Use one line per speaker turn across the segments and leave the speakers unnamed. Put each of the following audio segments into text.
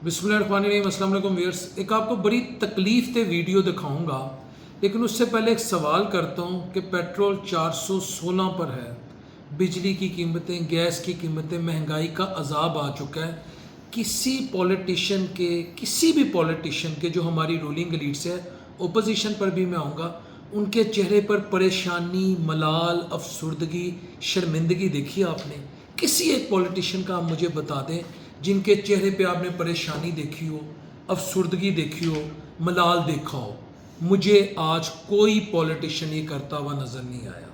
बिस्मिल्लाहिर्रहमानिर्रहीम। अस्सलाम वालेकुम व्यूअर्स। एक आपको बड़ी तकलीफ दे वीडियो दिखाऊंगा, लेकिन उससे पहले एक सवाल करता हूँ कि पेट्रोल 416 पर है, बिजली की कीमतें, गैस की कीमतें, महंगाई का अजाब आ चुका है। किसी भी पॉलिटिशियन के जो हमारी रूलिंग एलीट से है, ओपोजिशन पर भी मैं आऊँगा, उनके चेहरे पर परेशानी, मलाल, अफसुर्दगी, शर्मिंदगी देखी आपने? किसी एक पॉलिटिशियन का आप मुझे बता दें जिनके चेहरे पे आपने परेशानी देखी हो, अफसुर्दगी देखी हो, मलाल देखा हो। मुझे आज कोई पॉलिटिशियन ये करता हुआ नज़र नहीं आया।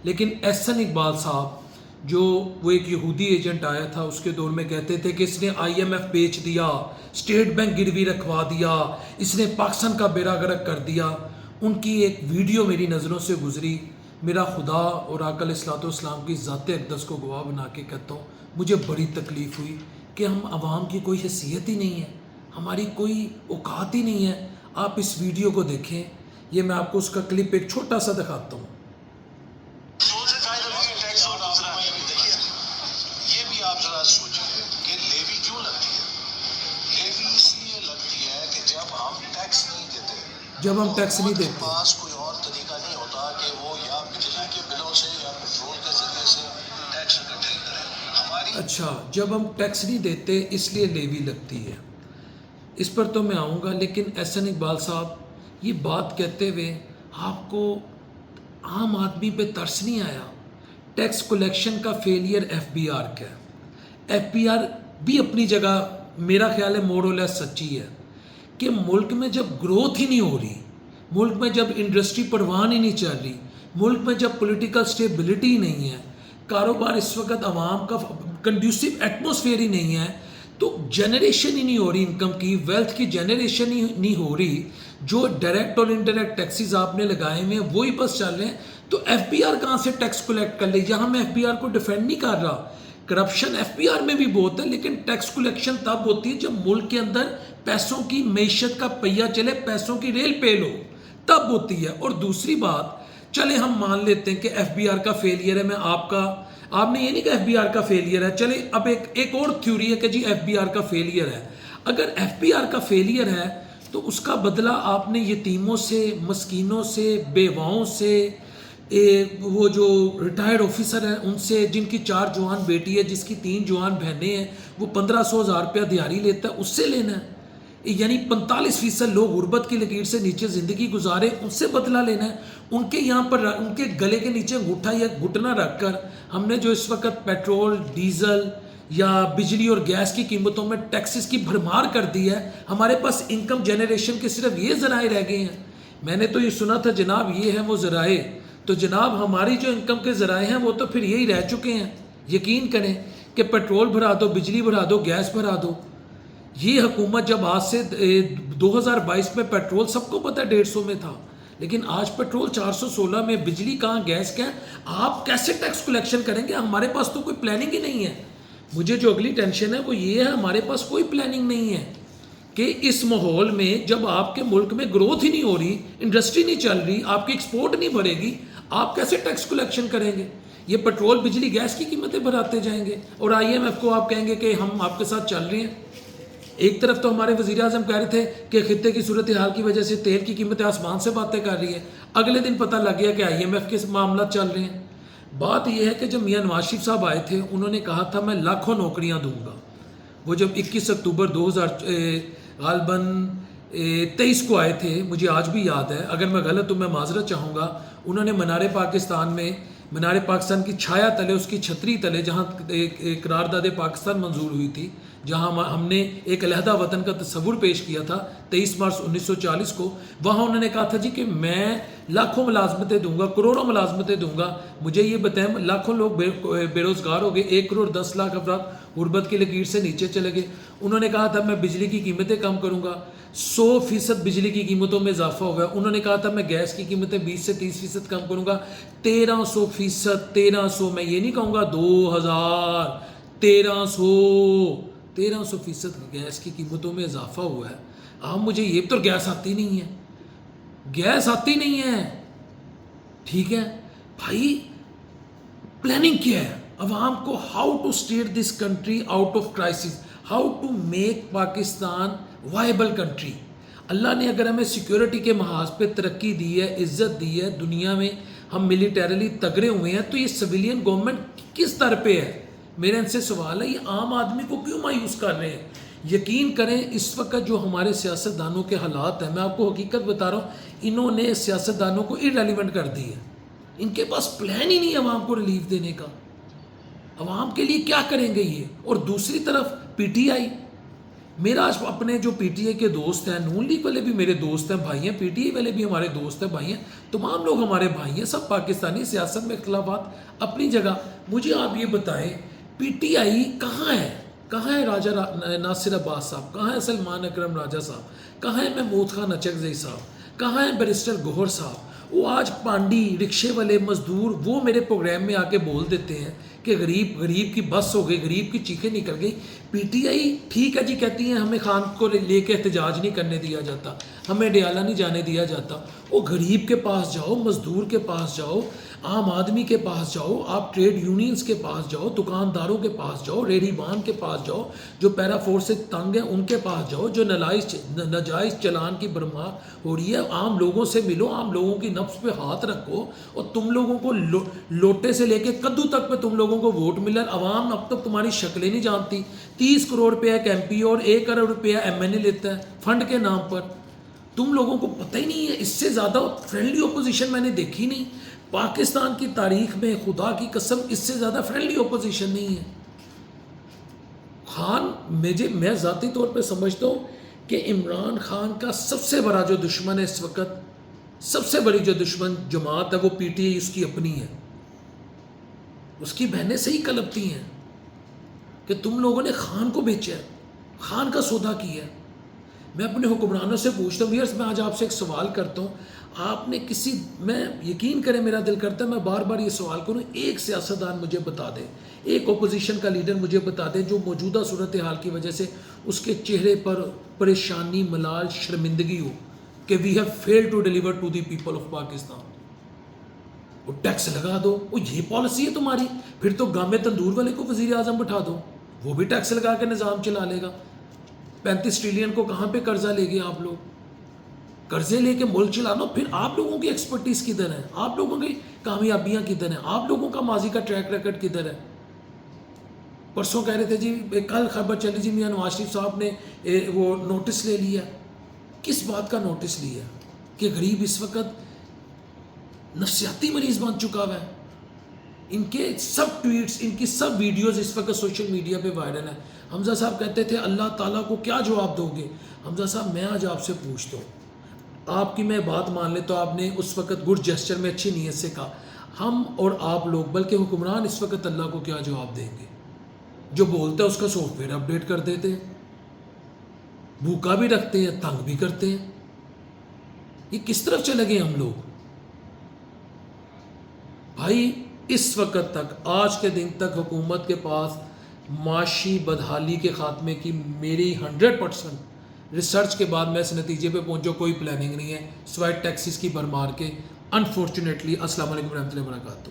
लेकिन एहसन इकबाल साहब, जो वो एक यहूदी एजेंट आया था, उसके दौर में कहते थे कि इसने IMF बेच दिया, स्टेट बैंक गिरवी रखवा दिया, इसने पाकिस्तान का बेड़ा गर्क कर दिया। उनकी एक वीडियो मेरी नज़रों से गुजरी। मेरा खुदा और आका अलैहिस्सलाम की ज़ात अक़दस को गवाह बना के कहता हूँ, मुझे बड़ी तकलीफ़ हुई कि हम आवाम की कोई हैसियत ही नहीं है, हमारी कोई औकात ही नहीं है। आप इस वीडियो को देखें, ये मैं आपको उसका क्लिप एक छोटा सा दिखाता हूँ।
ये भी आप जरा सोचिए कि लेवी क्यों लगती है। लेवी इसलिए लगती है कि जब हम टैक्स नहीं देते, पास कोई और तरीका नहीं होता कि वो या बिजली के बिलों से या पेट्रोल के जरिए से टैक्स इकट्ठे करें। हमारी
अच्छा, जब हम टैक्स नहीं देते इसलिए लेवी लगती है। इस पर तो मैं आऊँगा, लेकिन एहसन इकबाल साहब, ये बात कहते हुए आपको आम आदमी पे तरस नहीं आया? टैक्स कलेक्शन का फेलियर FBR का है। FBR भी अपनी जगह मेरा ख्याल है मोरलेस सच्ची है कि मुल्क में जब ग्रोथ ही नहीं हो रही, मुल्क में जब इंडस्ट्री परवान ही नहीं चल रही, मुल्क में जब पॉलिटिकल स्टेबिलिटी नहीं है, कारोबार इस वक्त आवाम का कंड्यूसिव एटमॉस्फेयर ही नहीं है, तो जनरेशन ही नहीं हो रही इनकम की, वेल्थ की जनरेशन ही नहीं हो रही। जो डायरेक्ट और इनडायरेक्ट टैक्सेस आपने लगाए हुए हैं वही बस चल रहे हैं, तो FBR कहाँ से टैक्स कलेक्ट कर ले? यहाँ मैं FBR को डिफेंड नहीं कर रहा, करप्शन FBR में भी बहुत है, लेकिन टैक्स कलेक्शन तब होती है जब मुल्क के अंदर पैसों की मैशत का पहिया चले, पैसों की रेल पेल हो, तब होती है। और दूसरी बात, चले हम मान लेते हैं कि FBR का फेलियर है, मैं आपने ये नहीं कहा FBR का फेलियर है, चले अब एक और थ्योरी है कि जी FBR का फेलियर है। अगर FBR का फेलियर है तो उसका बदला आपने यतीमों से, मस्कीनों से, बेवाओं से, वो जो रिटायर्ड ऑफिसर हैं उनसे, जिनकी 4 जवान बेटी है, जिसकी 3 जवान बहनें हैं, वो 1500-1000 रुपया दिहाड़ी लेता है, उससे लेना है। यानी 45% लोग गुर्बत की लकीर से नीचे ज़िंदगी गुजारे, उनसे बदला लेना है। उनके यहाँ पर उनके गले के नीचे अंगूठा या घुटना रख कर हमने जो इस वक्त पेट्रोल, डीजल या बिजली और गैस की कीमतों में टैक्सेस की भरमार कर दी है। हमारे पास इनकम जनरेशन के सिर्फ ये ज़राए रह गए हैं। मैंने तो ये सुना था जनाब ये है वो ज़राए, तो जनाब हमारी जो इनकम के ज़राए हैं वो तो फिर यही रह चुके हैं। यकीन करें कि पेट्रोल भरा दो, बिजली भरा दो, गैस भरा दो। ये हुकूमत जब आज से 2022 में पेट्रोल सबको पता है 150 में था, लेकिन आज पेट्रोल 416 में, बिजली कहाँ, गैस क्या, आप कैसे टैक्स कलेक्शन करेंगे? हमारे पास तो कोई प्लानिंग ही नहीं है। मुझे जो अगली टेंशन है वो ये है, हमारे पास कोई प्लानिंग नहीं है कि इस माहौल में जब आपके मुल्क में ग्रोथ ही नहीं हो रही, इंडस्ट्री नहीं चल रही, आपकी एक्सपोर्ट नहीं बढ़ेगी, आप कैसे टैक्स कलेक्शन करेंगे? ये पेट्रोल, बिजली, गैस की कीमतें बढ़ाते जाएंगे और IMF को आप कहेंगे कि हम आपके साथ चल रहे हैं। एक तरफ तो हमारे वज़ीर आज़म कह रहे थे कि खित्ते की सूरत हाल की वजह से तेल की कीमतें आसमान से बातें कर रही है, अगले दिन पता लग गया कि IMF के मामला चल रहे हैं। बात यह है कि जब मियां नवाज शरीफ साहब आए थे, उन्होंने कहा था मैं लाखों नौकरियां दूंगा। वो जब 21 अक्टूबर 2023 को आए थे, मुझे आज भी याद है, अगर मैं गलत हूँ मैं माजरत चाहूँगा। उन्होंने मीनार पाकिस्तान की छाया तले, उसकी छतरी तले, जहाँ एक करारदाद पाकिस्तान मंजूर हुई थी, जहाँ हमने एक अलहदा वतन का तस्वुर पेश किया था 23 मार्च 1940 को, वहाँ उन्होंने कहा था जी कि मैं लाखों मुलाजमतें दूंगा, करोड़ों मुलाजमतें दूंगा। मुझे ये बताएं, लाखों लोग बेरोज़गार हो गए, 1 करोड़ 10 लाख अफराद गुर्बत की लकीर से नीचे चले गए। उन्होंने कहा था मैं बिजली की कीमतें कम करूँगा, 100% बिजली की कीमतों में इजाफा हुआ है। उन्होंने कहा था मैं गैस की कीमतें 20 से 30% कम करूँगा, 1300%, 1300, मैं ये नहीं कहूँगा 2000, 1300% गैस की कीमतों में इजाफा हुआ है। अब मुझे ये तो गैस आती नहीं है, गैस आती नहीं है, ठीक है भाई। प्लानिंग क्या है? अवाम को how to steer this country out of crisis, how to make Pakistan viable country. اللہ نے اگر ہمیں سیکیورٹی کے محاذ پہ ترقی دی ہے, عزت دی ہے, دنیا میں ہم ملیٹریلی تگڑے ہوئے ہیں, تو یہ سویلین گورنمنٹ کس طر پہ ہے؟ میرے ان سے سوال ہے, یہ عام آدمی کو کیوں مایوس کر رہے ہیں؟ یقین کریں اس وقت جو ہمارے سیاستدانوں کے حالات ہیں, میں آپ کو حقیقت بتا رہا ہوں, انہوں نے سیاستدانوں کو ارریلیونٹ کر دی ہے. ان کے پاس پلان ہی نہیں ہے عوام کو ریلیف دینے کا. عوام کے لیے کیا کریں گے یہ؟ اور دوسری طرف پی ٹی آئی, میرا آج اپنے جو پی ٹی آئی کے دوست ہیں, نون لیگ والے بھی میرے دوست ہیں, بھائی ہیں, پی ٹی آئی والے بھی ہمارے دوست ہیں, بھائی ہیں, تمام لوگ ہمارے بھائی ہیں, سب پاکستانی. سیاست میں اختلافات اپنی جگہ. مجھے آپ یہ بتائیں پی ٹی آئی کہاں ہے؟ کہاں ہے راجہ ناصر عباس صاحب؟ کہاں ہے سلمان اکرم راجہ صاحب؟ کہاں ہے محمود خان اچکزئی صاحب؟ کہاں ہے بیرسٹر گوہر صاحب؟ وہ آج پانڈی رکشے والے مزدور وہ میرے پروگرام میں آ کے بول دیتے ہیں کہ غریب کی بس ہو گئی, غریب کی چیخیں نکل گئی. پی ٹی آئی ٹھیک ہے جی, کہتی ہیں ہمیں خان کو لے کے احتجاج نہیں کرنے دیا جاتا, ہمیں ڈیالہ نہیں جانے دیا جاتا. وہ غریب کے پاس جاؤ, مزدور کے پاس جاؤ, عام آدمی کے پاس جاؤ, آپ ٹریڈ یونینز کے پاس جاؤ, دکانداروں کے پاس جاؤ, ریڑھی بان کے پاس جاؤ, جو پیرا فورس سے تنگ ہیں ان کے پاس جاؤ, جو ناجائز چلان کی برمار ہو رہی ہے, عام لوگوں سے ملو, عام لوگوں کی نفس پہ ہاتھ رکھو. اور تم لوگوں کو لوٹے سے لے کے کدو تک پہ تم لوگوں کو ووٹ ملا. عوام اب تک تمہاری شکلیں نہیں جانتی. 30 کروڑ روپیہ ایک ایم پی اور 1 کروڑ روپیہ ایم این اے لیتا ہے فنڈ کے نام پر. تم لوگوں کو پتہ ہی نہیں ہے. اس سے زیادہ فرینڈلی اپوزیشن میں نے دیکھی نہیں پاکستان کی تاریخ میں, خدا کی قسم اس سے زیادہ فرینڈلی اپوزیشن نہیں ہے. خان میں ذاتی طور پہ سمجھتا ہوں کہ عمران خان کا سب سے بڑا جو دشمن ہے اس وقت, سب سے بڑی جو دشمن جماعت ہے وہ پی ٹی آئی اس کی اپنی ہے. اس کی بہنیں صحیح کلپتی ہیں کہ تم لوگوں نے خان کو بیچا ہے, خان کا سودا کیا ہے. میں اپنے حکمرانوں سے پوچھتا ہوں, ویئرس میں آج آپ سے ایک سوال کرتا ہوں, آپ نے میں یقین کریں میرا دل کرتا ہے میں بار بار یہ سوال کروں, ایک سیاستدان مجھے بتا دے, ایک اپوزیشن کا لیڈر مجھے بتا دے جو موجودہ صورتحال کی وجہ سے اس کے چہرے پر پریشانی, ملال, شرمندگی ہو کہ we have failed to deliver to the people of Pakistan. وہ ٹیکس لگا دو, وہ یہ پالیسی ہے تمہاری. پھر تو گامے تندور والے کو وزیر اعظم بٹھا دو, وہ بھی ٹیکس لگا کے نظام چلا لے گا. 35 ٹریلین کو کہاں پہ قرضہ لے گئے آپ لوگ؟ قرضے لے کے ملک چلانا. پھر آپ لوگوں کی ایکسپرٹیز کدھر ہے؟ آپ لوگوں کی کامیابیاں کدھر ہیں؟ آپ لوگوں کا ماضی کا ٹریک ریکارڈ کدھر ہے؟ پرسوں کہہ رہے تھے جی, کل خبر چلی جی میاں نواز شریف صاحب نے وہ نوٹس لے لیا. کس بات کا نوٹس لیا؟ کہ غریب اس وقت نفسیاتی مریض بن چکا ہوا ہے. ان کے سب ٹویٹس, ان کی سب ویڈیوز اس وقت سوشل میڈیا پہ وائرل ہیں. حمزہ صاحب کہتے تھے اللہ تعالیٰ کو کیا جواب دو گے؟ حمزہ صاحب میں آج آپ سے پوچھتا ہوں, آپ کی میں بات مان لیں تو آپ نے اس وقت گڈ جیسچر میں اچھی نیت سے کہا, ہم اور آپ لوگ بلکہ حکمران اس وقت اللہ کو کیا جواب دیں گے؟ جو بولتا ہے اس کا سافٹ ویئر اپڈیٹ کر دیتے ہیں, بھوکا بھی رکھتے ہیں, تنگ بھی کرتے ہیں. یہ کس طرف چلے گئے ہم لوگ بھائی؟ اس وقت تک, آج کے دن تک حکومت کے پاس معاشی بدحالی کے خاتمے کی میری 100% ریسرچ کے بعد میں اس نتیجے پہ پہنچا کوئی پلاننگ نہیں ہے سوائے ٹیکسز کی بھرمار کے. انفارچونیٹلی. السلام علیکم ورحمۃ اللہ وبرکاتہ.